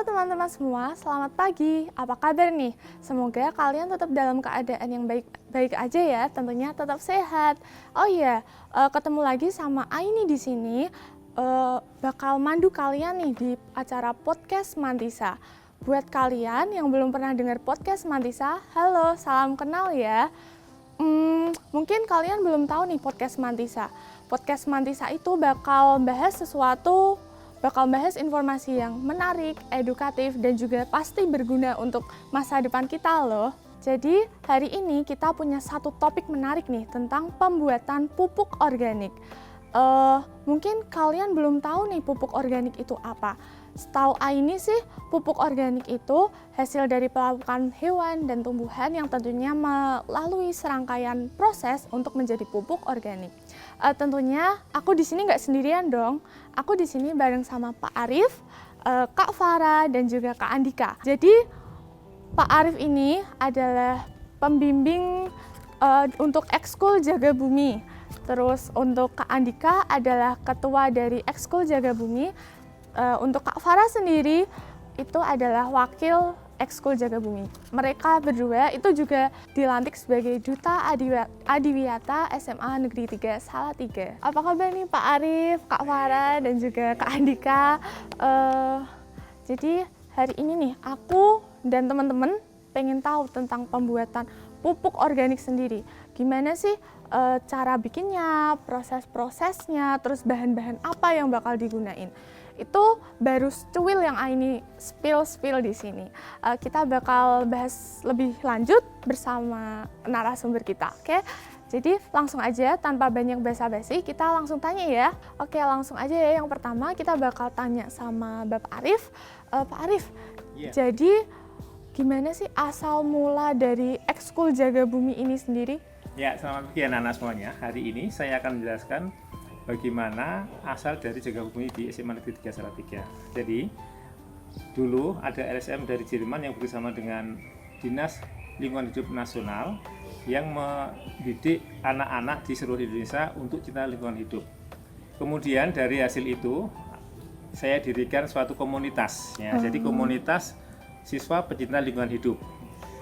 teman-teman semua, selamat pagi. Apa kabar nih? Semoga kalian tetap dalam keadaan yang baik-baik aja ya, tentunya tetap sehat. Oh iya, ketemu lagi sama Aini di sini. Bakal mandu kalian nih di acara podcast Mantisa. Buat kalian yang belum pernah dengar podcast Mantisa, halo, salam kenal ya. Mungkin kalian belum tahu nih podcast Mantisa. Podcast Mantisa itu bakal bahas informasi yang menarik, edukatif, dan juga pasti berguna untuk masa depan kita loh. Jadi hari ini kita punya satu topik menarik nih tentang pembuatan pupuk organik. Mungkin kalian belum tahu nih pupuk organik itu apa. Setahu Aini sih, pupuk organik itu hasil dari pelapukan hewan dan tumbuhan yang tentunya melalui serangkaian proses untuk menjadi pupuk organik. Tentunya aku di sini nggak sendirian dong. Aku di sini bareng sama Pak Arif, Kak Farah, dan juga Kak Andika. Jadi Pak Arif ini adalah pembimbing untuk Ekskul Jaga Bumi. Terus untuk Kak Andika adalah ketua dari Ekskul Jaga Bumi. Untuk Kak Farah sendiri itu adalah wakil Ekskul Jaga Bumi. Mereka berdua itu juga dilantik sebagai Duta Adiwiyata SMA Negeri 3 Salatiga. Apa kabar nih Pak Arif, Kak Farah, dan juga Kak Andika? Jadi hari ini nih aku dan teman-teman pengen tahu tentang pembuatan pupuk organik sendiri. Gimana sih cara bikinnya, proses-prosesnya, terus bahan-bahan apa yang bakal digunain. Itu baru secuil yang Aini spill di sini. Kita bakal bahas lebih lanjut bersama narasumber kita, oke? Jadi langsung aja tanpa banyak basa-basi, kita langsung tanya ya. Oke, langsung aja ya. Yang pertama kita bakal tanya sama Bapak Arif. Pak Arif, jadi gimana sih asal mula dari Ekskul Jaga Bumi ini sendiri? Ya, selamat pagi anak-anak semuanya. Hari ini saya akan menjelaskan bagaimana asal dari Jaga Bumi di SMA Negeri 3 Salatiga. Jadi, dulu ada LSM dari Jerman yang bersama dengan Dinas Lingkungan Hidup Nasional yang mendidik anak-anak di seluruh Indonesia untuk cinta lingkungan hidup. Kemudian dari hasil itu, saya dirikan suatu komunitas. Ya, jadi komunitas siswa pecinta lingkungan hidup.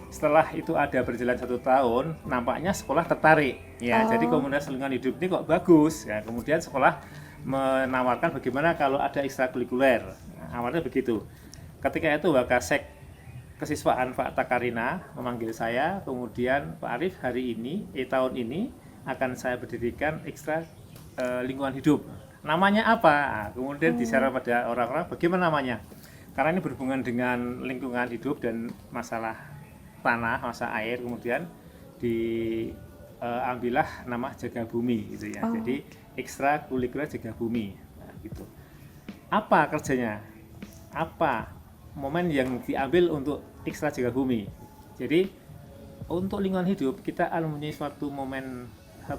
Setelah itu ada berjalan 1 tahun, nampaknya sekolah tertarik. Ya, jadi komunitas lingkungan hidup ini kok bagus. Ya, kemudian sekolah menawarkan bagaimana kalau ada ekstrakurikuler. Nah, awalnya begitu. Ketika itu Wakasek Kesiswaan Pak Takarina memanggil saya, kemudian Pak Arif tahun ini akan saya berdirikan ekstra lingkungan hidup. Namanya apa? Nah, kemudian disarankan pada orang-orang bagaimana namanya. Karena ini berhubungan dengan lingkungan hidup dan masalah tanah, masa air, kemudian diambillah nama Jaga Bumi gitu ya. Jadi ekstrakurikuler Jaga Bumi. Nah, gitu. Apa kerjanya? Apa momen yang diambil untuk ekstra Jaga Bumi? Jadi untuk lingkungan hidup kita mempunyai suatu momen 5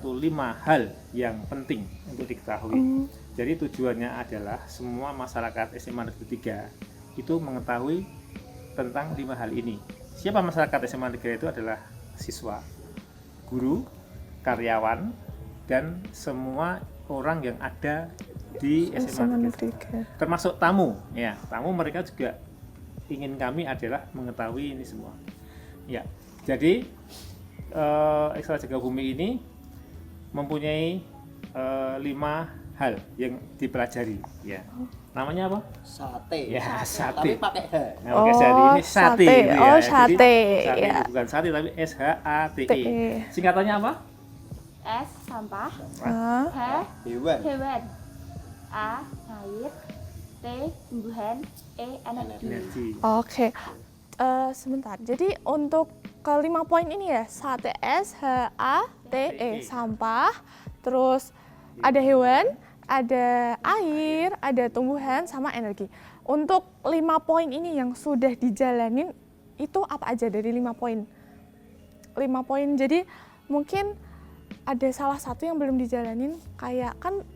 hal yang penting untuk diketahui. Jadi tujuannya adalah semua masyarakat SMA Negeri 3 itu mengetahui tentang 5 hal ini. Siapa masyarakat SMA Negeri itu adalah siswa, guru, karyawan, dan semua orang yang ada di SMA Negeri 3. Termasuk tamu. Ya, tamu mereka juga ingin kami adalah mengetahui ini semua. Ya, jadi Ekstra Jaga Bumi ini mempunyai 5 hal yang dipelajari. Ya. Namanya apa? Sate. Ya, sate. Tapi pakai H. Nah, ini sate. Gitu ya. Oh, sate. Jadi, sate Ya. bukan sate tapi SHATE. Singkatannya apa? S sampah, H Hewan. hewan, A air, T tumbuhan, E energi. Energi. Oke, sebentar. Jadi untuk ke-5 poin ini ya, sate SHATE, sampah, terus ada hewan, ada air, ada tumbuhan, sama energi. Untuk 5 poin ini yang sudah dijalanin, itu apa aja dari 5 poin? 5 poin, jadi mungkin ada salah satu yang belum dijalanin, kayak kan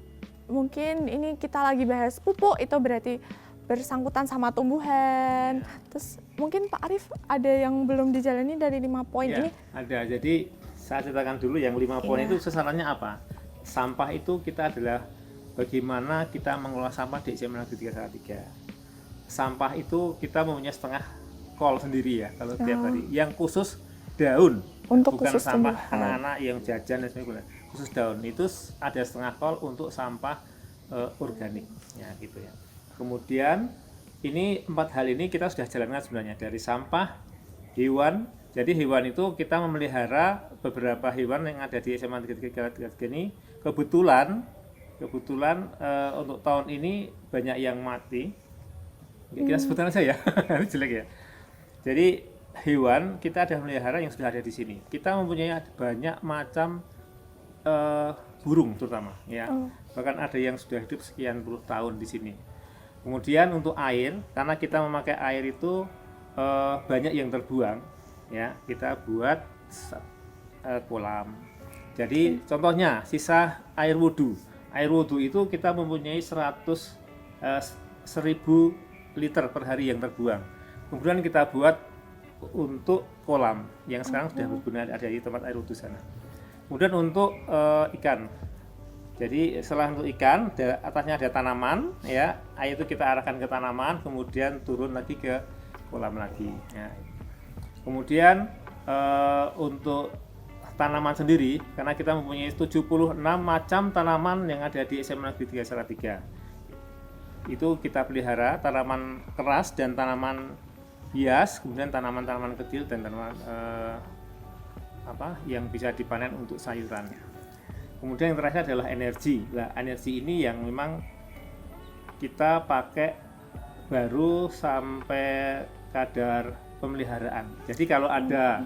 mungkin ini kita lagi bahas pupuk, itu berarti bersangkutan sama tumbuhan. Terus mungkin Pak Arif ada yang belum dijalani dari 5 poin Ya, ini? ada. Jadi saya ceritakan dulu yang 5 poin itu sasarannya apa? Sampah itu kita adalah bagaimana kita mengelola sampah di SMA Negeri 3 Salatiga. sampah itu kita mempunyai setengah kol sendiri ya kalau tiap hari. Yang khusus daun, Untuk bukan khusus sampah tumbuhan. anak-anak yang jajan dan sebagainya. Khusus daun itu ada setengah kol untuk sampah organik, ya gitu ya. Kemudian ini 4 hal ini kita sudah jalankan sebenarnya dari sampah, hewan. Jadi hewan itu kita memelihara beberapa hewan yang ada di SMA Negeri 3 ini. Kebetulan untuk tahun ini banyak yang mati. Kita sebutkan aja ya, ini jelek ya. Jadi hewan kita ada memelihara yang sudah ada di sini. Kita mempunyai banyak macam burung terutama ya. Bahkan ada yang sudah hidup sekian puluh tahun di sini. Kemudian untuk air, karena kita memakai air itu banyak yang terbuang ya, kita buat kolam. Jadi contohnya sisa air wudhu. Air wudhu itu kita mempunyai 1000 liter per hari yang terbuang. Kemudian kita buat untuk kolam yang sekarang sudah berguna ada di tempat air wudhu sana. Kemudian untuk ikan. Jadi setelah untuk ikan, atasnya ada tanaman, ya, air itu kita arahkan ke tanaman, kemudian turun lagi ke kolam lagi. Ya. Kemudian untuk tanaman sendiri, karena kita mempunyai 76 macam tanaman yang ada di SMA Negeri 3 Salatiga. Itu kita pelihara tanaman keras dan tanaman hias, kemudian tanaman-tanaman kecil dan tanaman yang bisa dipanen untuk sayuran. Kemudian yang terakhir adalah energi. Nah, energi ini yang memang kita pakai baru sampai kadar pemeliharaan. Jadi kalau ada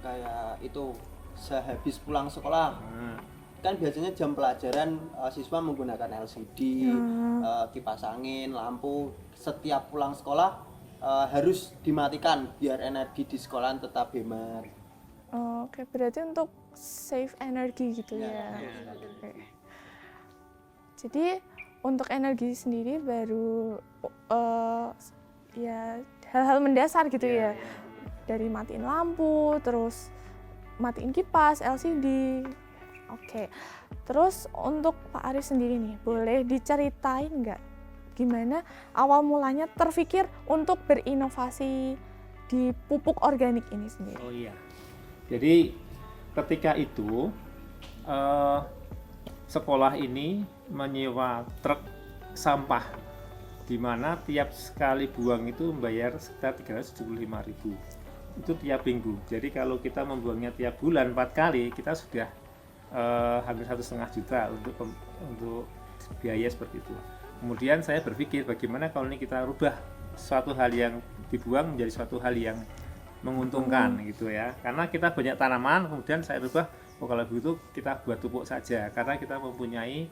kayak itu sehabis pulang sekolah, kan biasanya jam pelajaran siswa menggunakan LCD, kipas angin, lampu. Setiap pulang sekolah harus dimatikan biar energi di sekolah tetap hemat. Oke, berarti untuk save energi gitu ya. Oke. Jadi untuk energi sendiri baru ya hal-hal mendasar gitu ya. Dari matiin lampu, terus matiin kipas, LCD. Oke. Terus untuk Pak Arif sendiri nih, boleh diceritain nggak gimana awal mulanya terpikir untuk berinovasi di pupuk organik ini sendiri? Oh iya. Jadi ketika itu sekolah ini menyewa truk sampah, di mana tiap sekali buang itu membayar sekitar 375.000. Itu tiap minggu. Jadi kalau kita membuangnya tiap bulan 4 kali, kita sudah hampir 1,5 juta untuk biaya seperti itu. Kemudian saya berpikir bagaimana kalau ini kita rubah suatu hal yang dibuang menjadi suatu hal yang menguntungkan gitu ya. Karena kita banyak tanaman, kemudian saya rubah, kalau begitu kita buat pupuk saja karena kita mempunyai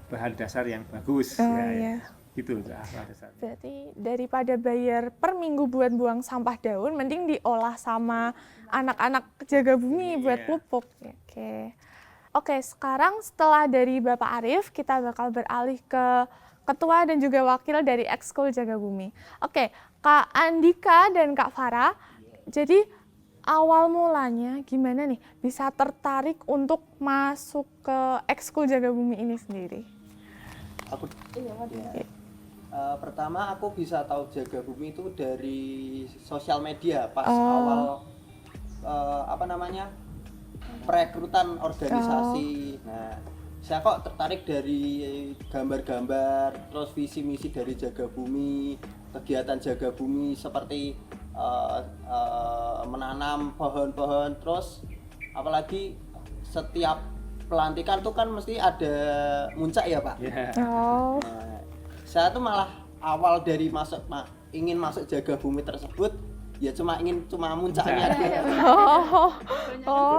bahan dasar yang bagus. Iya. Gitu bahan dasar. Berarti daripada bayar per minggu buat buang sampah daun, mending diolah sama anak-anak jaga bumi buat pupuk. Oke, sekarang setelah dari Bapak Arif, kita bakal beralih ke ketua dan juga wakil dari Ekskul Jaga Bumi. Oke, Kak Andika dan Kak Farah, jadi awal mulanya gimana nih bisa tertarik untuk masuk ke Ekskul Jaga Bumi ini sendiri? Pertama aku bisa tahu Jaga Bumi itu dari sosial media pas awal perekrutan organisasi. Nah, saya kok tertarik dari gambar-gambar, terus visi misi dari Jaga Bumi, kegiatan Jaga Bumi seperti menanam pohon-pohon, terus apalagi setiap pelantikan tuh kan mesti ada muncak ya Pak. Nah, saya tuh malah awal dari ingin masuk Jaga Bumi tersebut ya cuma muncaknya.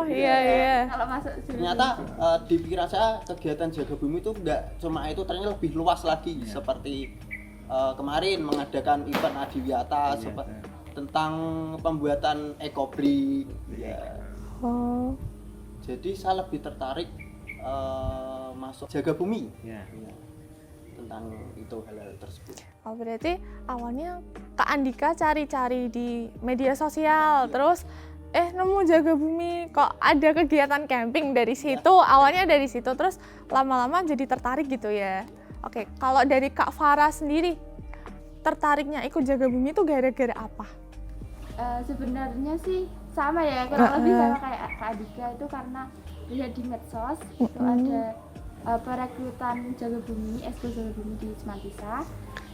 Iya. Kalau masuk Ternyata di pikiran saya kegiatan Jaga Bumi itu enggak cuma itu, ternyata lebih luas lagi. Seperti kemarin mengadakan event Adiwiyata tentang pembuatan ekobrik. Jadi saya lebih tertarik masuk Jaga Bumi. Tentang itu hal-hal tersebut. Berarti awalnya Kak Andika cari-cari di media sosial, terus nemu Jaga Bumi, kok ada kegiatan camping dari situ, awalnya dari situ, terus lama-lama jadi tertarik gitu ya. Oke, kalau dari Kak Farah sendiri, tertariknya ikut Jaga Bumi itu gara-gara apa? Sebenarnya sih sama ya, kurang lebih sama kayak Kak Adika itu karena lihat di medsos itu ada perekrutan Jaga Bumi, Esko Jaga Bumi di Semantisa.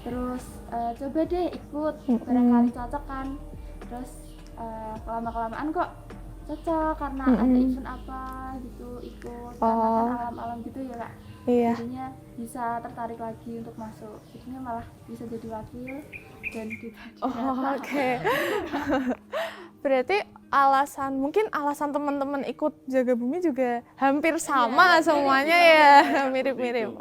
Terus coba deh ikut, barangkali cocok kan. Terus kelama-kelamaan kok cocok karena ada event apa gitu ikut, karena kan alam-alam gitu ya Kak. Iya. Jadinya bisa tertarik lagi untuk masuk, jadinya malah bisa jadi wakil dan Oke. Berarti mungkin alasan teman-teman ikut Jaga Bumi juga hampir sama semuanya ya, mirip-mirip.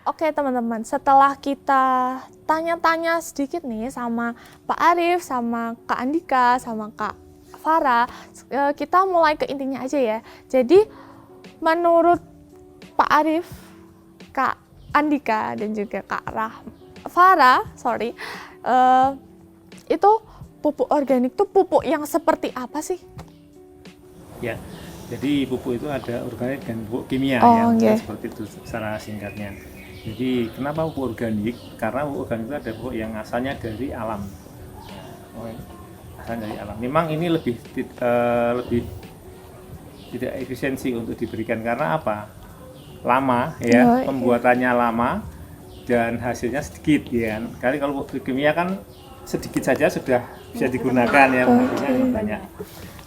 Oke teman-teman, setelah kita tanya-tanya sedikit nih sama Pak Arif, sama Kak Andika, sama Kak Farah, kita mulai ke intinya aja ya. Jadi menurut Pak Arif, Kak Andika, dan juga Kak Farah, itu pupuk organik itu pupuk yang seperti apa sih? Ya, jadi pupuk itu ada organik dan pupuk kimia seperti itu secara singkatnya. Jadi kenapa pupuk organik? Karena pupuk organik itu ada pupuk yang asalnya dari alam. Asalnya dari alam. Memang ini lebih tidak efisiensi untuk diberikan karena apa? Lama ya, pembuatannya lama dan hasilnya sedikit ya. Kali kalau pupuk kimia kan sedikit saja sudah bisa digunakan ya, hasilnya banyak.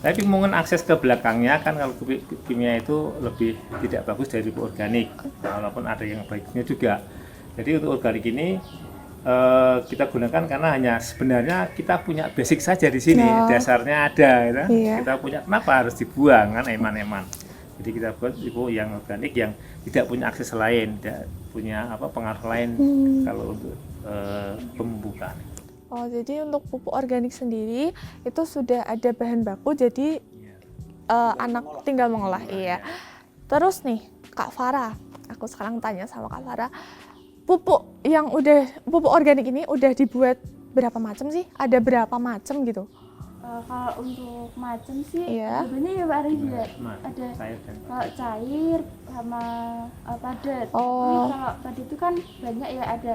Tapi mungkin akses ke belakangnya kan kalau pupuk kimia itu lebih tidak bagus dari pupuk organik, walaupun ada yang baiknya juga. Jadi untuk organik ini kita gunakan karena hanya sebenarnya kita punya basic saja di sini, dasarnya ada, gitu. Kita punya, kenapa harus dibuang kan eman-eman. Jadi kita buat pupuk yang organik yang tidak punya akses lain, tidak punya pengaruh lain kalau untuk pemupukan. Oh, jadi untuk pupuk organik sendiri itu sudah ada bahan baku, jadi anak tinggal mengolah. Iya. Terus nih, Kak Farah, aku sekarang tanya sama Kak Farah, pupuk organik ini udah dibuat berapa macam sih? Ada berapa macam gitu? Kalau untuk macam sih, iya. sebenarnya ya Pak Arif ya, ada kalau cair sama padat. Kalau padat itu kan banyak ya, ada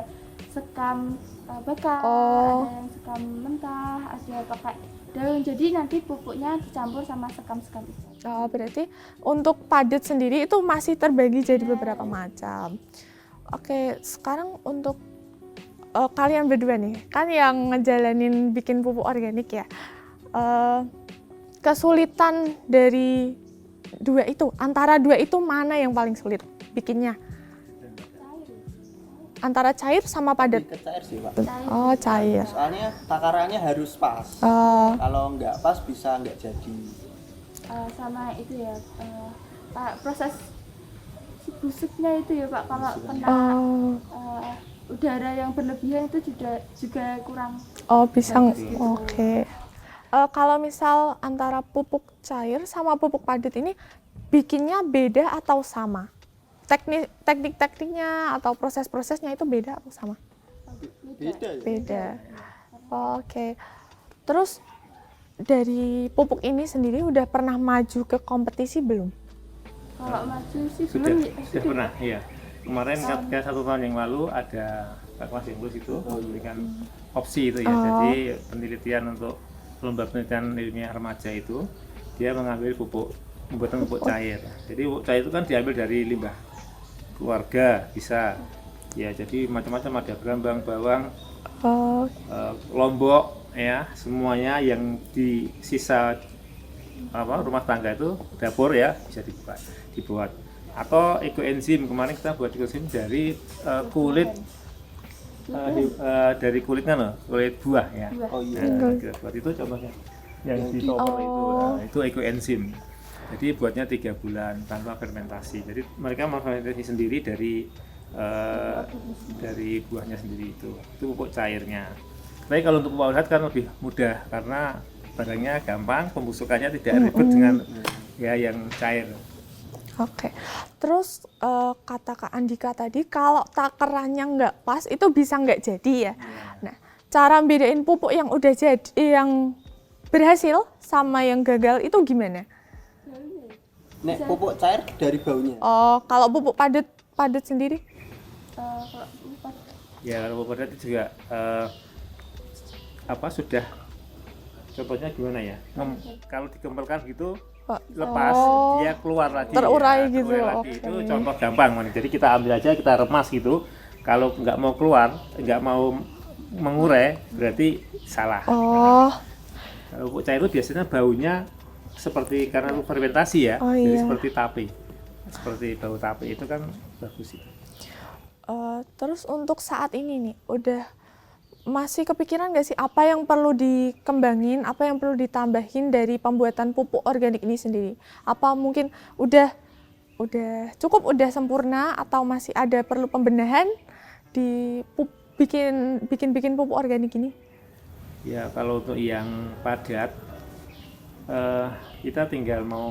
sekam bakar, ada yang sekam mentah, ada pakai daun. Jadi nanti pupuknya dicampur sama sekam-sekam itu. Oh, berarti untuk padat sendiri itu masih terbagi jadi beberapa macam. Oke, sekarang untuk kalian berdua nih, kan yang ngejalanin bikin pupuk organik ya. Kesulitan dari antara dua itu mana yang paling sulit bikinnya? Antara cair sama padat? Lebih ke cair sih Pak. Oh, cair. Soalnya takarannya harus pas. Kalau nggak pas bisa nggak jadi. Sama itu ya, proses busuknya itu ya Pak, kalau kena udara yang berlebihan itu juga kurang. Bisa. Oke. Kalau misal antara pupuk cair sama pupuk padat ini bikinnya beda atau sama? Teknik-tekniknya atau proses-prosesnya itu beda atau sama? Beda. Oke. Terus dari pupuk ini sendiri udah pernah maju ke kompetisi belum? Kalau maju sih sudah belum. Pernah, iya. Kemarin kayak 1 tahun yang lalu ada kelas Inggris itu memberikan opsi itu ya. Jadi penelitian untuk lomba penelitian ilmiah remaja itu dia mengambil pembuatan pupuk cair. Jadi pupuk cair itu kan diambil dari limbah keluarga bisa ya, jadi macam-macam, ada berambang, bawang, lombok ya, semuanya yang di sisa rumah tangga itu, dapur ya, bisa dibuat. Atau ekoenzim, kemarin kita buat ekoenzim dari kulit dari kulitnya kulit buah ya. Kita buat itu contohnya yang di topor itu ekoenzim. Jadi buatnya 3 bulan tanpa fermentasi. Jadi mereka fermentasi sendiri dari buahnya sendiri itu pupuk cairnya. Tapi kalau untuk pupuk padat kan lebih mudah karena barangnya gampang, pembusukannya tidak ribet dengan ya yang cair. Oke. Terus kata Kak Andika tadi kalau takarannya nggak pas itu bisa nggak jadi ya. Nah, cara bedain pupuk yang udah jadi, yang berhasil sama yang gagal itu gimana? Nek pupuk cair dari baunya. Oh, kalau pupuk padat sendiri? Kalau pupuk Ya kalau pupuk organik itu juga sudah contohnya gimana ya? Kalau digempelkan gitu lepas dia keluar lagi, terurai ya, gitu. terurai lagi. Okay. Itu contoh gampang. Jadi kita ambil aja, kita remas gitu. Kalau nggak mau keluar, nggak mau mengurai, berarti salah. Kalau pupuk cair itu biasanya baunya seperti karena itu fermentasi ya, jadi seperti tape, seperti bau tape itu kan bagus itu. Terus untuk saat ini nih, udah masih kepikiran nggak sih apa yang perlu dikembangin, apa yang perlu ditambahin dari pembuatan pupuk organik ini sendiri? Apa mungkin udah cukup, udah sempurna, atau masih ada perlu pembenahan di bikin pupuk organik ini? Ya kalau untuk yang padat, kita tinggal mau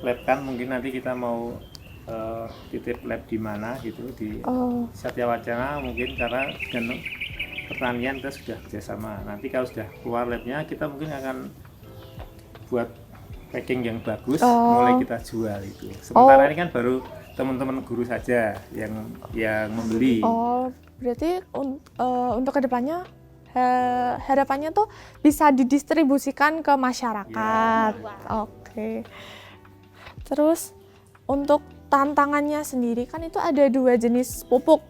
labkan, mungkin nanti kita mau titip lab di mana gitu di Satya Wacana mungkin, karena dengan pertanian kita sudah kerjasama. Nanti kalau sudah keluar labnya, kita mungkin akan buat packing yang bagus, mulai kita jual itu. Sementara ini kan baru teman-teman guru saja yang membeli. Berarti untuk kedepannya harapannya tuh bisa didistribusikan ke masyarakat. Oke. Terus untuk tantangannya sendiri, kan itu ada 2 jenis pupuk.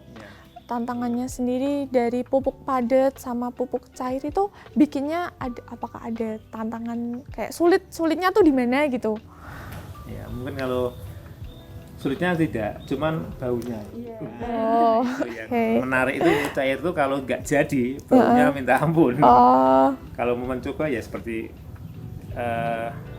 Tantangannya sendiri dari pupuk padat sama pupuk cair itu bikinnya apakah ada tantangan kayak sulitnya tuh di mana gitu? Ya mungkin kalau sulitnya tidak, cuman baunya. Menarik itu cair itu kalau nggak jadi baunya minta ampun. Kalau mau mencoba ya seperti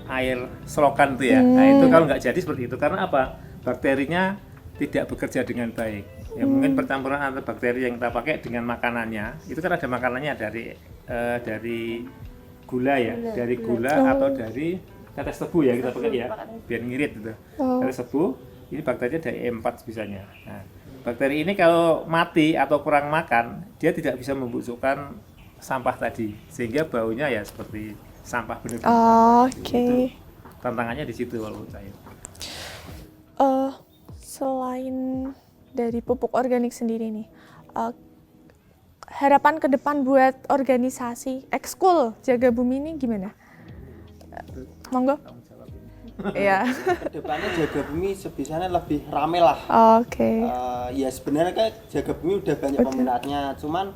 air selokan tuh ya. Nah itu kalau nggak jadi seperti itu, karena apa? Bakterinya tidak bekerja dengan baik. Ya mungkin percampuran antara bakteri yang kita pakai dengan makanannya, itu kan ada makanannya dari gula ya, dari gula atau dari tetes tebu ya kita pakai ya, biar ngirit gitu. Tetes tebu, ini bakterinya dari E4 bisanya. Nah, bakteri ini kalau mati atau kurang makan, dia tidak bisa membusukkan sampah tadi, sehingga baunya ya seperti sampah benar-benar. Oke. Tantangannya di situ kalau cair. Selain dari pupuk organik sendiri nih, harapan ke depan buat organisasi ekskul Jaga Bumi ini gimana? Monggo. Iya. Kedepannya Jaga Bumi sebisanya lebih rame lah. Oke. Ya sebenarnya kan Jaga Bumi udah banyak peminatnya, cuman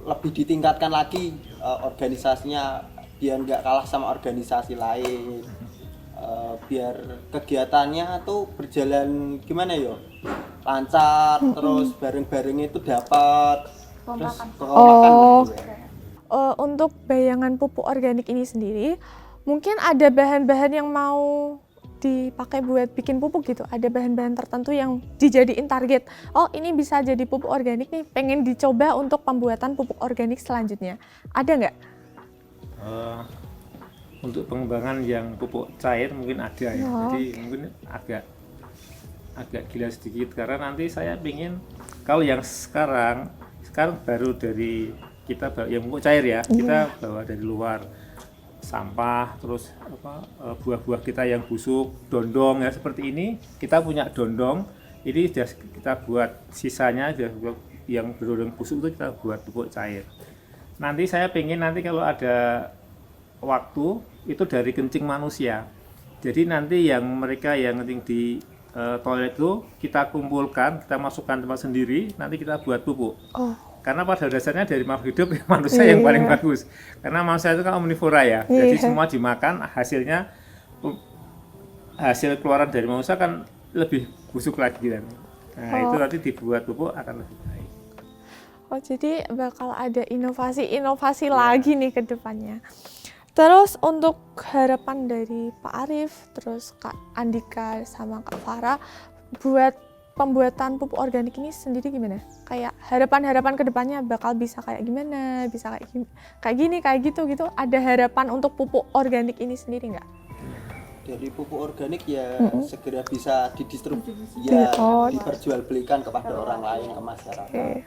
lebih ditingkatkan lagi organisasinya biar nggak kalah sama organisasi lain. Biar kegiatannya tuh berjalan gimana ya, lancar, terus bareng-bareng itu dapat terus kekompakan. Untuk bayangan pupuk organik ini sendiri, mungkin ada bahan-bahan yang mau dipakai buat bikin pupuk gitu, ada bahan-bahan tertentu yang dijadiin target, ini bisa jadi pupuk organik nih, pengen dicoba untuk pembuatan pupuk organik selanjutnya, ada nggak? Untuk pengembangan yang pupuk cair mungkin ada ya, jadi mungkin agak gila sedikit, karena nanti saya ingin kalau yang sekarang baru dari kita yang pupuk cair ya, kita bawa dari luar sampah, terus buah-buah kita yang busuk, dondong ya seperti ini, kita punya dondong, ini sudah kita buat sisanya yang berdondong busuk itu kita buat pupuk cair. Nanti saya pengen kalau ada waktu itu dari kencing manusia. Jadi nanti yang mereka yang kencing di toilet itu kita kumpulkan, kita masukkan tempat sendiri, nanti kita buat pupuk. Karena pada dasarnya dari makhluk hidup manusia yang paling bagus. Karena manusia itu kan omnivora ya. Jadi semua dimakan, hasil keluaran dari manusia kan lebih busuk lagi kan. Nah, itu nanti dibuat pupuk akan lebih baik. Jadi bakal ada inovasi lagi nih ke depannya. Terus untuk harapan dari Pak Arief, terus Kak Andika sama Kak Farah buat pembuatan pupuk organik ini sendiri gimana? Kayak harapan-harapan ke depannya bakal bisa kayak gimana? Bisa kayak gini, kayak gitu. Ada harapan untuk pupuk organik ini sendiri nggak? Dari pupuk organik ya segera bisa didistribusi, ya diperjualbelikan kepada orang lain, ke masyarakat.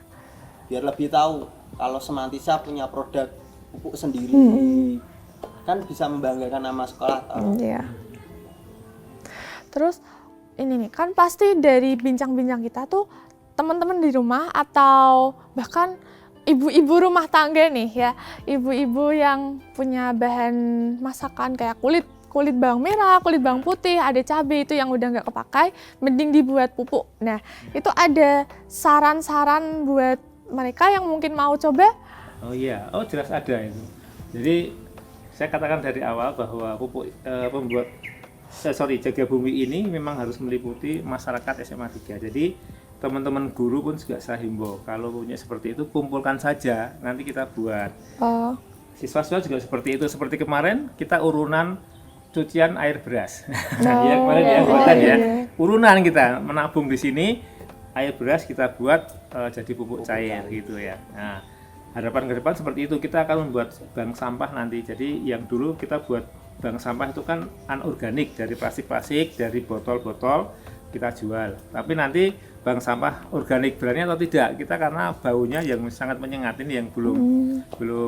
Biar lebih tahu kalau Semantisa punya produk pupuk sendiri. Kan bisa membanggakan nama sekolah. Iya. Terus ini nih, kan pasti dari bincang-bincang kita tuh teman-teman di rumah atau bahkan ibu-ibu rumah tangga nih ya, ibu-ibu yang punya bahan masakan kayak kulit bawang merah, kulit bawang putih, ada cabai itu yang udah nggak kepakai, mending dibuat pupuk. Nah, itu ada saran-saran buat mereka yang mungkin mau coba? Oh iya, oh jelas ada itu. Jadi saya katakan dari awal bahwa pupuk jaga bumi ini memang harus meliputi masyarakat SMA 3. Jadi teman-teman guru pun juga saya himbau, kalau punya seperti itu kumpulkan saja, nanti kita buat. Siswa-siswa juga seperti itu. Seperti kemarin kita urunan cucian air beras. Ya kemarin ya. Urunan kita menabung di sini, air beras kita buat jadi pupuk cair gitu ya. Nah, harapan ke depan seperti itu, kita akan membuat bank sampah nanti. Jadi yang dulu kita buat bank sampah itu kan anorganik, dari plastik-plastik, dari botol-botol kita jual. Tapi nanti bank sampah organik berani atau tidak, kita karena baunya yang sangat menyengat ini yang belum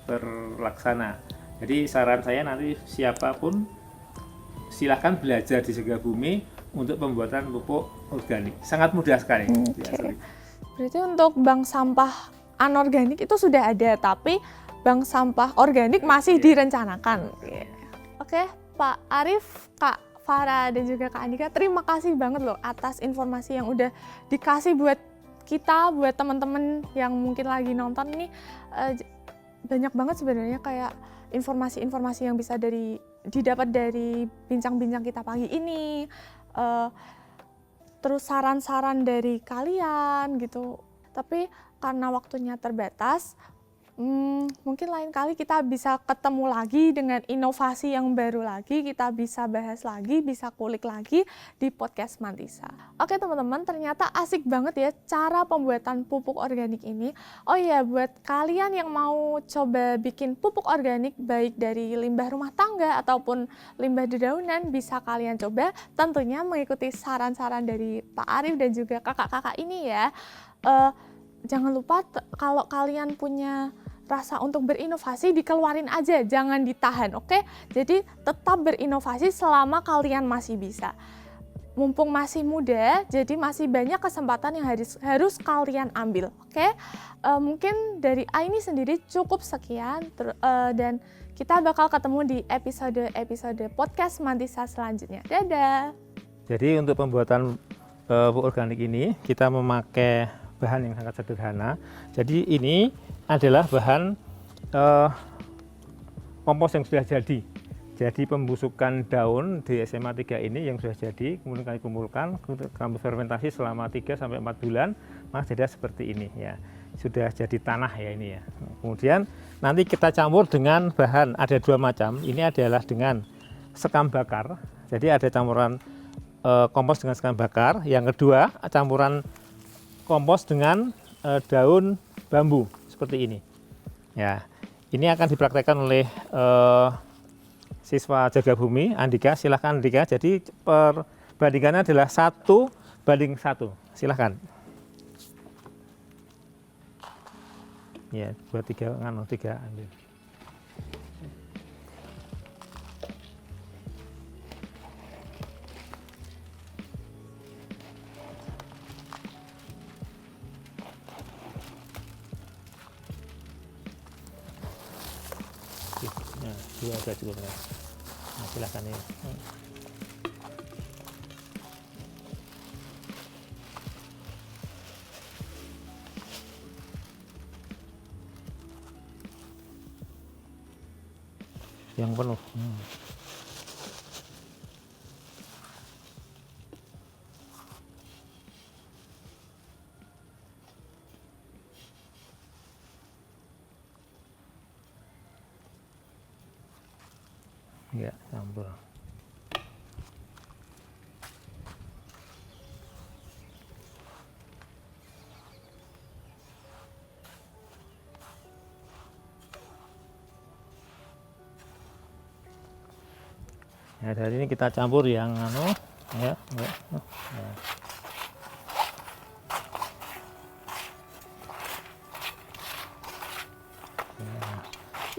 terlaksana. Jadi saran saya nanti siapapun silahkan belajar di Jaga Bumi untuk pembuatan pupuk organik. Sangat mudah sekali. Okay. Berarti untuk bank sampah anorganik itu sudah ada, tapi bank sampah organik masih direncanakan. Oke, Pak Arif, Kak Farah, dan juga Kak Andika, terima kasih banget loh atas informasi yang udah dikasih buat kita, buat teman-teman yang mungkin lagi nonton nih. Banyak banget sebenarnya kayak informasi-informasi yang bisa didapat dari bincang-bincang kita pagi ini, terus saran-saran dari kalian gitu. Tapi karena waktunya terbatas, mungkin lain kali kita bisa ketemu lagi dengan inovasi yang baru lagi, kita bisa bahas lagi, bisa kulik lagi di podcast Mantisa. Oke teman-teman, ternyata asik banget ya cara pembuatan pupuk organik ini. Oh iya, buat kalian yang mau coba bikin pupuk organik baik dari limbah rumah tangga ataupun limbah dedaunan, bisa kalian coba, tentunya mengikuti saran-saran dari Pak Arif dan juga kakak-kakak ini ya. Jangan lupa kalau kalian punya rasa untuk berinovasi, dikeluarin aja, jangan ditahan, oke? Jadi tetap berinovasi selama kalian masih bisa. Mumpung masih muda, jadi masih banyak kesempatan yang harus kalian ambil, oke? Mungkin dari Aini sendiri cukup sekian, dan kita bakal ketemu di episode podcast Mantisa selanjutnya. Dadah! Jadi untuk pembuatan pupuk organik ini, kita memakai bahan yang sangat sederhana. Jadi ini adalah bahan kompos yang sudah jadi. Jadi pembusukan daun di SMA 3 ini yang sudah jadi, kemudian kami kumpulkan, kami fermentasi selama 3-4 bulan, maka jadi seperti ini ya. Sudah jadi tanah ya ini ya. Kemudian nanti kita campur dengan bahan, ada dua macam. Ini adalah dengan sekam bakar. Jadi ada campuran kompos dengan sekam bakar. Yang kedua, campuran kompos dengan daun bambu seperti ini. Ya, ini akan dipraktekkan oleh siswa Jaga Bumi, Andika. Silahkan Andika. Jadi perbandingannya adalah 1:1. Silahkan. Ya, 2-3 ambil. Nah, 2 sudah cukup. Nah, silahkan ini. Yang penuh. Ya, campur. Ya, dari ini kita campur yang ya.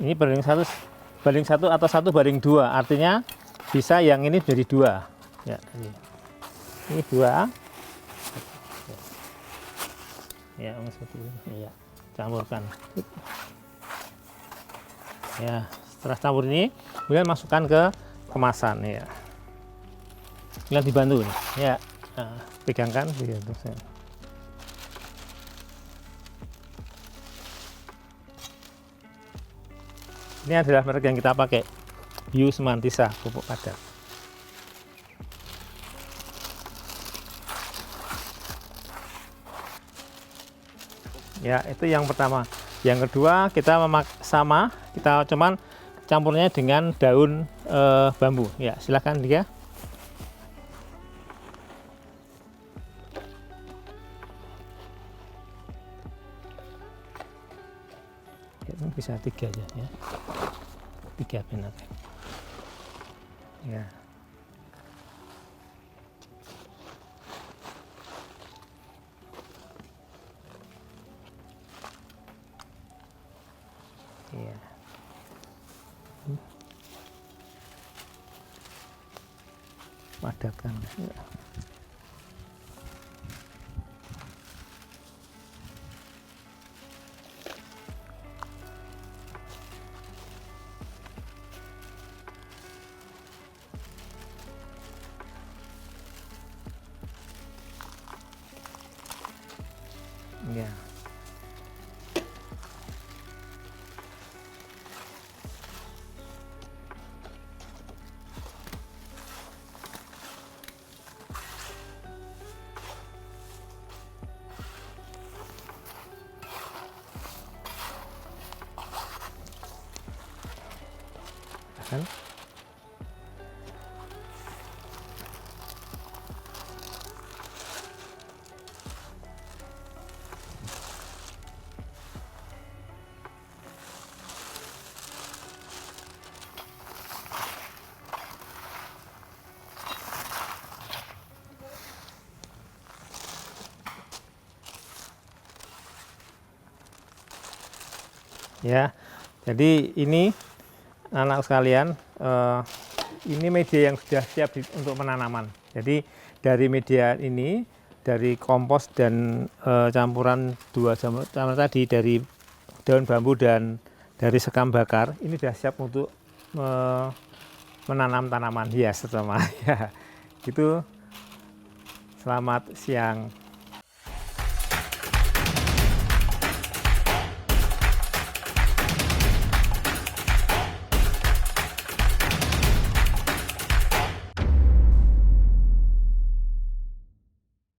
Ini banding 1 atau 1:2, artinya bisa yang ini jadi 2 ya. Ini. Ini 2. Ya, seperti ini. Ya, campurkan. Ya, setelah campur ini, kemudian masukkan ke kemasan ya. Tinggal dibantu nih. Ya, nah, pegangkan begitu. Ini adalah merek yang kita pakai, Bio Semantisa pupuk padat. Ya, itu yang pertama. Yang kedua kita kita cuman campurnya dengan daun bambu. Ya, silakan dia. Bisa 3 aja ya. 3 benar. Ya. Iya. Padatkan. Ya. Ya. Kan? Ya, jadi ini anak sekalian, ini media yang sudah siap untuk penanaman. Jadi dari media ini, dari kompos dan campuran 2 campuran tadi dari daun bambu dan dari sekam bakar, ini sudah siap untuk menanam tanaman hias terutama. Ya, itu selamat siang.